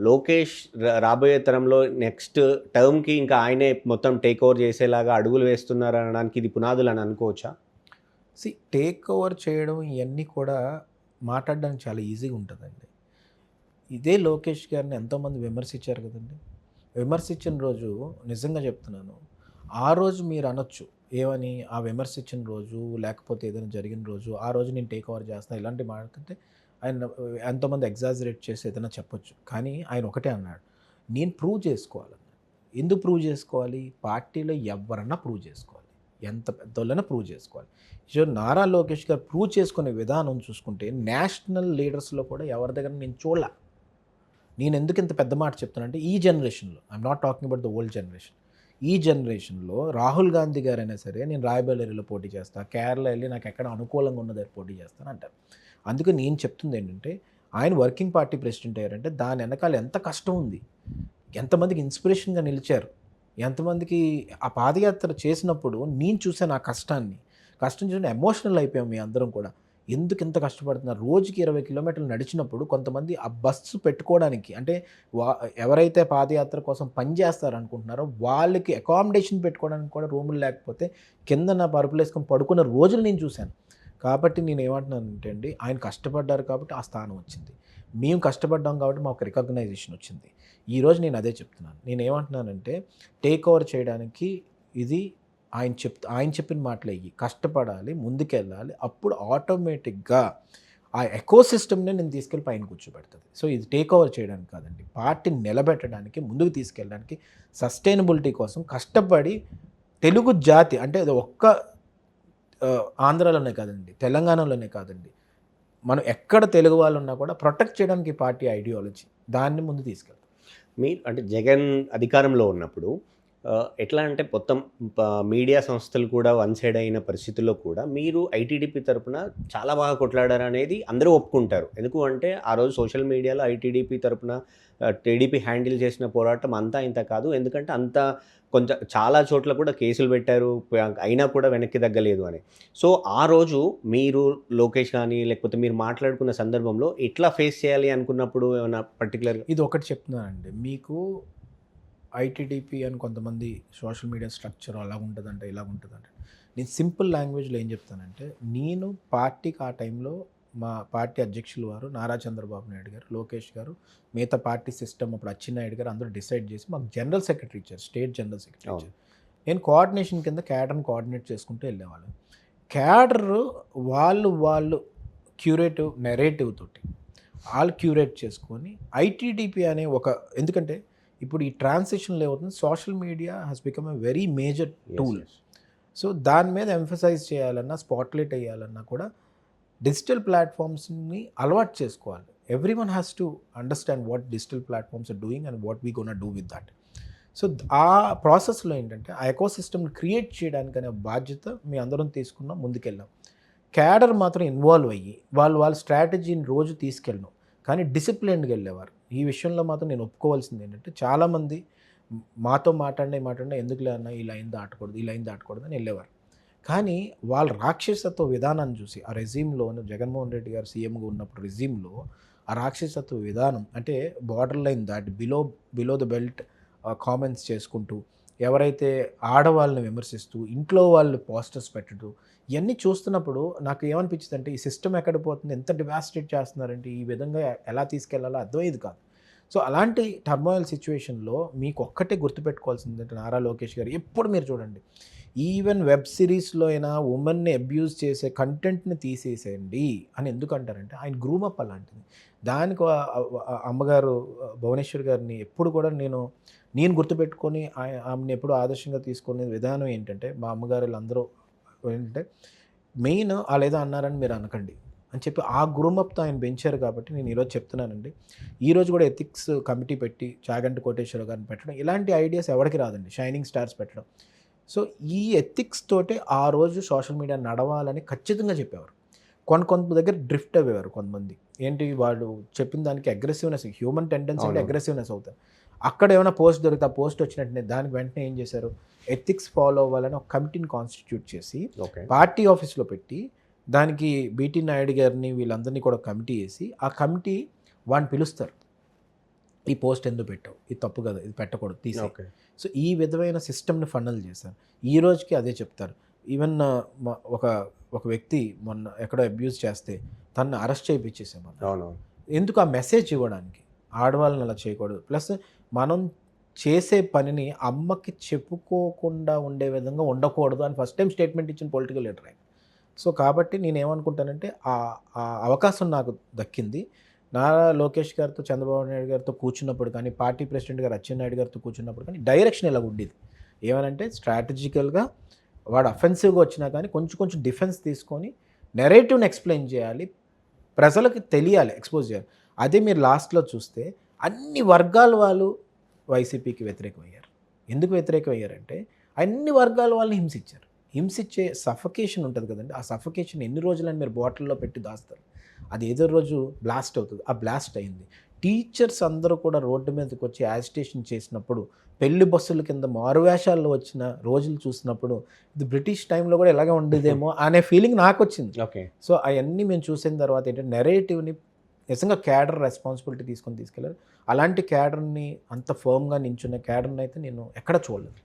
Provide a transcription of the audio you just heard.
లోకేష్ రాబోయే తరంలో నెక్స్ట్ టర్మ్‌కి ఇంకా ఆయనే మొత్తం టేక్ ఓవర్ చేసేలాగా అడుగులు వేస్తున్నారనడానికి ఇది పునాదులని అనుకోవచ్చా? టేక్ ఓవర్ చేయడం ఇయన్నీ కూడా మాట్లాడడానికి చాలా ఈజీగా ఉంటదండి. ఇదే లోకేష్ గారిని ఎంతోమంది విమర్శించారు కదండీ! విమర్శించిన రోజు నిజంగా చెప్తున్నాను. ఆ రోజు మీరు అనొచ్చు. ఏమని? ఆ విమర్శించిన రోజు, లేకపోతే ఏదైనా జరిగిన రోజు, ఆ రోజు నేను టేక్ ఓవర్ చేస్తా ఇలాంటివి మాట్లాడితే ఆయన ఎంతోమంది ఎగ్జాజరేట్ చేసి ఏదైనా చెప్పొచ్చు. కానీ ఆయన ఒకటే అన్నాడు. నేను ప్రూవ్ చేసుకోవాలన్నాడు. ఎందుకు ప్రూవ్ చేసుకోవాలి? పార్టీలో ఎవ్వరన్నా ప్రూవ్ చేసుకోవాలి. ఎంత పెద్దోళ్ళైనా ప్రూవ్ చేసుకోవాలి. సో, నారా లోకేష్ గారు ప్రూవ్ చేసుకునే విధానం చూసుకుంటే నేషనల్ లీడర్స్‌లో కూడా ఎవరి దగ్గర నేను చూడలా. నేనెందుకు ఇంత పెద్ద మాట చెప్తున్నానంటే ఈ జనరేషన్‌లో I'm not talking about the old generation. ఈ జనరేషన్‌లో రాహుల్ గాంధీ గారైనా సరే నేను రాయబరేలీలో పోటీ చేస్తా. కేరళ ఎళ్లి నాకెక్కడ అనుకూలంగా ఉన్న దగ్గర పోటీ చేస్తాను అంటారు. అందుకే నేను చెప్తుందేంటంటే ఆయన వర్కింగ్ పార్టీ ప్రెసిడెంట్ అయ్యారంటే దాని ఎనకాల ఎంత కష్టం ఉంది. ఎంతమందికి ఇన్స్పిరేషన్‌గా నిలిచారు. ఎంతమందికి ఆ పాదయాత్ర చేసినప్పుడు నేను చూసాను ఆ కష్టాన్ని. కష్టం చూసి ఎమోషనల్ అయిపోయాం మీ అందరం కూడా. ఎందుకు ఇంత కష్టపడుతున్నారు? రోజుకి 20 కిలోమీటర్లు నడిచినప్పుడు కొంతమంది ఆ బస్సు పెట్టుకోవడానికి అంటే వా ఎవరైతే పాదయాత్ర కోసం పని చేస్తారనుకుంటున్నారో వాళ్ళకి అకామిడేషన్ పెట్టుకోవడానికి కూడా రూములు లేకపోతే కిందన పరుపులేసుకొని పడుకున్న రోజులు నేను చూశాను. కాబట్టి నేనేమంటున్నానంటే అండి, ఆయన కష్టపడ్డారు కాబట్టి ఆ స్థానం వచ్చింది. మేము కష్టపడ్డాం కాబట్టి మాకు రికగ్నైజేషన్ వచ్చింది. ఈరోజు నేను అదే చెప్తున్నాను. నేనేమంటున్నానంటే టేక్ ఓవర్ చేయడానికి ఇది ఆయన చెప్పిన మాటలే ఇయి. కష్టపడాలి, ముందుకెళ్ళాలి. అప్పుడు ఆటోమేటిక్‌గా ఆ ఎకోసిస్టమ్‌నే నేను తీసుకెళ్ళి పైన కూర్చోబెడతది. సో, ఇది టేక్ ఓవర్ చేయడానికి కాదండి. పార్టీని నిలబెట్టడానికి, ముందుకు తీసుకెళ్ళడానికి, సస్టైనబిలిటీ కోసం కష్టపడి తెలుగు జాతి అంటే అది ఒక్క ఆంధ్రాలోనే కాదండి, తెలంగాణలోనే కాదండి. మనం ఎక్కడ తెలుగు వాళ్ళున్నా కూడా ప్రొటెక్ట్ చేయడానికి ఈ పార్టీ ఐడియాలజీ. దాన్ని ముందు తీసుకెళ్తాం. మీరు అంటే జగన్ అధికారంలో ఉన్నప్పుడు ఎట్లా అంటే మొత్తం ప మీడియా సంస్థలు కూడా వన్ సైడ్ అయిన పరిస్థితుల్లో కూడా మీరు ఐటీడీపీ తరపున చాలా బాగా కొట్లాడారనేది అందరూ ఒప్పుకుంటారు. ఎందుకు అంటే ఆ రోజు సోషల్ మీడియాలో ఐటీడీపీ తరపున టీడీపీ హ్యాండిల్ చేసిన పోరాటం అంతా ఇంత కాదు. ఎందుకంటే అంత చాలా చోట్ల కూడా కేసులు పెట్టారు. అయినా కూడా వెనక్కి తగ్గలేదు అని. సో, ఆ రోజు మీరు లోకేష్ గాని లేకపోతే మీరు మాట్లాడుకున్న సందర్భంలో ఎట్లా ఫేస్ చేయాలి అనుకున్నప్పుడు ఏమన్నా పర్టిక్యులర్‌గా ఇది ఒకటి చెప్తున్నానండి. మీకు ఐటీడీపీ అని కొంతమంది సోషల్ మీడియా స్ట్రక్చర్ అలాగుంటదంట, ఇలాగుంటదంట. నేను సింపుల్ లాంగ్వేజ్‌లో ఏం చెప్తానంటే, నేను పార్టీకి ఆ టైంలో మా పార్టీ అధ్యక్షులు వారు నారా చంద్రబాబు నాయుడు గారు, లోకేష్ గారు, మిగతా పార్టీ సిస్టమ్ అప్పుడు అచ్చెన్నాయుడు గారు అందరూ డిసైడ్ చేసి మాకు జనరల్ సెక్రటరీ ఇచ్చారు. స్టేట్ జనరల్ సెక్రటరీ అవును. ఇచ్చారు. నేను కోఆర్డినేషన్ కింద క్యాడర్‌ని కోఆర్డినేట్ చేసుకుంటూ వెళ్ళేవాళ్ళం. క్యాడరు వాళ్ళు క్యూరేటివ్ నెరేటివ్ తోటి ఆళ్ళు క్యూరేట్ చేసుకొని ఐటీడీపీ అనే ఒక ఎందుకంటే ఇప్పుడు ఈ ట్రాన్సిషన్‌లో ఏమవుతుంది social media has become a very major yes. Tool. Yes. So, దాని మీద ఎంఫసైజ్ చేయాలన్నా, స్పాట్‌లైట్ ఎయ్యాలన్నా కూడా డిజిటల్ ప్లాట్‌ఫార్మ్స్‌ని అలవాటు చేసుకోవాలి. Everyone has to understand what digital platforms are doing and what we gonna do with that. So, ఆ ప్రాసెస్‌లో ఏంటంటే ఆ ఎకోసిస్టమ్‌ని క్రియేట్ చేయడానికనే బాధ్యత మీ అందరం తీసుకున్నాం, ముందుకెళ్ళాం. క్యాడర్ మాత్రం ఇన్వాల్వ్ అయ్యి వాళ్ళ స్ట్రాటజీని రోజు తీసుకెళ్ళడం. కానీ డిసిప్లిన్డ్‌గా ఎళ్ళేవారు. ఈ విషయంలో మాత్రం నేను ఒప్పుకోవాల్సింది ఏంటంటే చాలామంది మాతో మాట్లాడినా ఎందుకులే అన్న ఈ లైన్ దాటకూడదు, ఈ లైన్ దాటకూడదు అని ఎళ్ళేవారు. కానీ వాళ్ళ రాక్షసత్వ విధానాన్ని చూసి ఆ రెజ్యూమ్‌లోను జగన్మోహన్ రెడ్డి గారు సీఎంగా ఉన్నప్పుడు రెజ్యూమ్‌లో ఆ రాక్షసత్వ విధానం అంటే బార్డర్ లైన్ దాటి బిలో ద బెల్ట్ కామెంట్స్ చేసుకుంటూ, ఎవరైతే ఆడవాళ్ళని విమర్శిస్తూ, ఇంట్లో వాళ్ళు పోస్టర్స్ పెట్టడం, ఇయన్నీ చూస్తున్నప్పుడు నాకు ఏమనిపించిందంటే, ఈ సిస్టమ్ ఎక్కడ పోతుంది? ఎంత డివాస్టేట్ చేస్తున్నారంటే, ఈ విధంగా ఎలా తీసుకెళ్లాలో అర్థమయ్యేది కాదు. సో, అలాంటి టర్మోయిల్ సిట్యుయేషన్‌లో మీకొక్కటే గుర్తుపెట్టుకోవాల్సిందేంటంటే నారా లోకేష్ గారు ఎప్పుడు మీరు చూడండి, ఈవెన్ వెబ్ సిరీస్‌లో అయినా వుమెన్‌ని అబ్యూజ్ చేసే కంటెంట్‌ని తీసేసేయండి అని ఎందుకంటారంటే, ఆయన గ్రూమ్ అప్ అలాంటిది. దానికి అమ్మగారు భువనేశ్వరి గారిని ఎప్పుడు కూడా నేను గుర్తుపెట్టుకొని ఆమెను ఎప్పుడు ఆదర్శంగా తీసుకునే విధానం ఏంటంటే, మా అమ్మగారు వీళ్ళందరూ ఏంటంటే, మెయిన్ ఆళ్ళేదో అన్నారని మీరు అనకండి అని చెప్పి ఆ గ్రూమప్‌తో ఆయన పెంచారు కాబట్టి నేను ఈరోజు చెప్తున్నానండి. ఈరోజు కూడా ఎథిక్స్ కమిటీ పెట్టి చాగంటి కోటేశ్వరరావు గారిని పెట్టడం, ఇలాంటి ఐడియాస్ ఎవరికీ రాదండి. షైనింగ్ స్టార్స్ పెట్టడం. సో, ఈ ఎథిక్స్ తోటే ఆ రోజు సోషల్ మీడియా నడవాలని ఖచ్చితంగా చెప్పేవారు. కొంత దగ్గర డ్రిఫ్ట్ అయ్యేవారు కొంతమంది. ఏంటి వాళ్ళు చెప్పిన దానికి అగ్రెసివ్‌నెస్ హ్యూమన్ టెండెన్సీ అంటే అవునవును. అగ్రెసివ్‌నెస్ అవుతారు. అక్కడ ఏమైనా పోస్ట్ దొరికితే ఆ పోస్ట్ వచ్చినట్టునే దానికి వెంటనే ఏం చేశారు, ఎథిక్స్ ఫాలో అవ్వాలని ఒక కమిటీని కాన్స్టిట్యూట్ చేసి ఓకే. పార్టీ ఆఫీస్‌లో పెట్టి దానికి బీటీ నాయుడు గారిని వీళ్ళందరినీ కూడా కమిటీ ఏసి ఆ కమిటీ వాడిని పిలుస్తారు. ఈ పోస్ట్ ఎందుకు పెట్టావు, ఇది తప్పు కదా, ఇది పెట్టకూడదు, తీసి. ఓకే. సో ఈ విధమైన సిస్టమ్ని ఫన్నల్ చేశారు. ఈ రోజుకి అదే చెప్తారు. ఈవెన్ ఒక ఒక వ్యక్తి మొన్న ఎక్కడో అబ్యూజ్ చేస్తే తనని అరెస్ట్ చేయించేసామన్న. అవునవును. ఎందుకు ఆ మెసేజ్ ఇవ్వడానికి, ఆడవాళ్ళని అలా చేయకూడదు. ప్లస్ మనం చేసే పనిని అమ్మకి చెప్పుకోకుండా ఉండే విధంగా ఉండకూడదు అని ఫస్ట్ టైం స్టేట్మెంట్ ఇచ్చిన పొలిటికల్ లీడర్ ఆయన. సో కాబట్టి నేనేమనుకుంటానంటే ఆ ఆ అవకాశం నాకు దక్కింది. నారా లోకేష్ గారితో, చంద్రబాబు నాయుడు గారితో కూర్చున్నప్పుడు కానీ, పార్టీ ప్రెసిడెంట్ గారు అచ్చెన్నాయుడు గారితో కూర్చున్నప్పుడు కానీ డైరెక్షన్ ఇలా ఉండేది. ఏమనంటే స్ట్రాటజికల్గా వాడు అఫెన్సివ్గా వచ్చినా కానీ కొంచెం కొంచెం డిఫెన్స్ తీసుకొని నెరేటివ్ని ఎక్స్ప్లెయిన్ చేయాలి, ప్రజలకు తెలియాలి, ఎక్స్పోజ్ చేయాలి. అదే మీరు లాస్ట్లో చూస్తే అన్ని వర్గాల వాళ్ళు వైసీపీకి వ్యతిరేకమయ్యారు. ఎందుకు వ్యతిరేకమయ్యారంటే అన్ని వర్గాల వాళ్ళని హింసించారు. హింసించే సఫకేషన్ ఉంటుంది కదండి, ఆ సఫకేషన్ ఎన్ని రోజులని మీరు బాటిల్లో పెట్టి దాస్తారు, అది ఏదో రోజు బ్లాస్ట్ అవుతుంది. ఆ బ్లాస్ట్ అయింది. టీచర్స్ అందరూ కూడా రోడ్డు మీదకి వచ్చి యాజిటేషన్ చేసినప్పుడు, పెళ్లి బస్సుల కింద మారువేషాల్లో వచ్చిన రోజులు చూసినప్పుడు ఇది బ్రిటిష్ టైంలో కూడా ఇలాగే ఉండేదేమో అనే ఫీలింగ్ నాకు వచ్చింది. ఓకే. సో అవన్నీ మేము చూసిన తర్వాత ఏంటంటే నెరేటివ్ని నిజంగా క్యాడర్ రెస్పాన్సిబిలిటీ తీసుకెళ్ళారు. అలాంటి క్యాడర్ని, అంత ఫర్మ్గా నించున్న క్యాడర్ని అయితే నేను ఎక్కడ చూడలేదు.